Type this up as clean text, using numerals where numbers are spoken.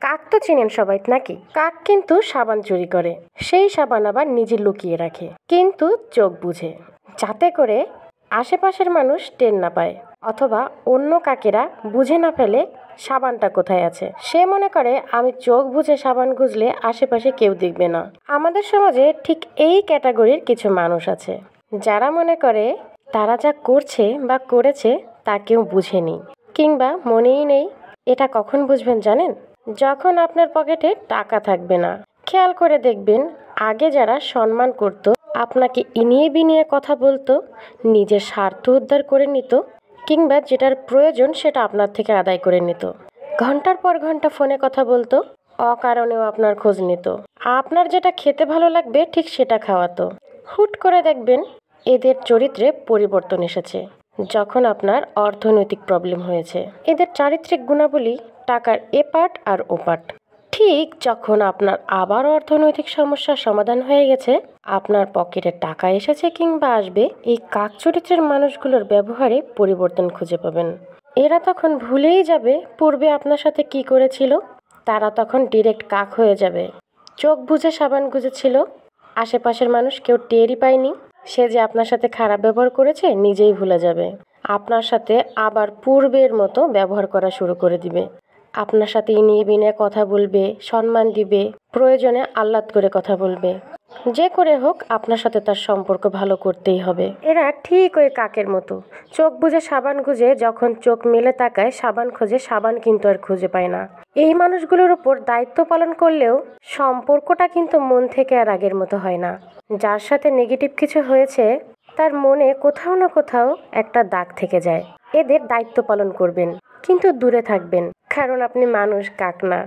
কাক তো চেনেন সবাই নাকি? কাক কিন্তু সাবান চুরি করে, সেই সাবান আবার নিজে লুকিয়ে রাখে, কিন্তু চোখ বুঝে, যাতে করে আশেপাশের মানুষ টের না পায়, অথবা অন্য কাকেরা বুঝে না ফেলে সাবানটা কোথায় আছে। সে মনে করে আমি চোখ বুঝে সাবান গুজলে আশেপাশে কেউ দেখবে না। আমাদের সমাজে ঠিক এই ক্যাটাগরির কিছু মানুষ আছে, যারা মনে করে তারা যা করছে বা করেছে তা কেউ বুঝেনি, কিংবা মনেই নেই। এটা কখন বুঝবেন জানেন? যখন আপনার পকেটে টাকা থাকবে না। খেয়াল করে দেখবেন, আগে যারা সম্মান করত, আপনাকে ইনিয়ে বিনিয়ে কথা বলতো, নিজের স্বার্থ উদ্ধার করে নিত, কিংবা যেটার প্রয়োজন সেটা আপনার থেকে আদায় করে নিত, ঘন্টার পর ঘন্টা ফোনে কথা বলতো, অকারণেও আপনার খোঁজ নিত, আপনার যেটা খেতে ভালো লাগবে ঠিক সেটা খাওয়াতো, হুট করে দেখবেন এদের চরিত্রে পরিবর্তন এসেছে যখন আপনার অর্থনৈতিক প্রবলেম হয়েছে। এদের চারিত্রিক গুণাবলী টাকার এপার্ট আর ওপার্ট। ঠিক যখন আপনার আবার অর্থনৈতিক সমস্যার সমাধান হয়ে গেছে, আপনার পকেটে টাকা এসেছে কিংবা আসবে, এই কাক চরিত্রের মানুষগুলোর ব্যবহারে পরিবর্তন খুঁজে পাবেন। এরা তখন ভুলেই যাবে পূর্বে আপনার সাথে কি করেছিল। তারা তখন ডিরেক্ট কাক হয়ে যাবে। চোখ বুঝে সাবান গুজেছিল, আশেপাশের মানুষ কেউ টেরই পায়নি। সে যে আপনার সাথে খারাপ ব্যবহার করেছে নিজেই ভুলে যাবে। আপনার সাথে আবার পূর্বের মতো ব্যবহার করা শুরু করে দিবে। আপনার সাথে ইনিয়ে বিনিয়ে কথা বলবে, সম্মান দিবে, প্রয়োজনে আহ্লাদ করে কথা বলবে। যে করে হোক আপনার সাথে তার সম্পর্ক ভালো করতেই হবে। এরা ঠিক ওই কাকের মতো, চোখ বুঝে সাবান গুজে, যখন চোখ মেলে তাকায় সাবান খোঁজে, সাবান কিন্তু আর খুঁজে পায় না। এই মানুষগুলোর উপর দায়িত্ব পালন করলেও সম্পর্কটা কিন্তু মন থেকে আর আগের মতো হয় না। যার সাথে নেগেটিভ কিছু হয়েছে তার মনে কোথাও না কোথাও একটা দাগ থেকে যায়। এদের দায়িত্ব পালন করবেন, কিন্তু দূরে থাকবেন, কারণ আপনি মানুষ, কাক না।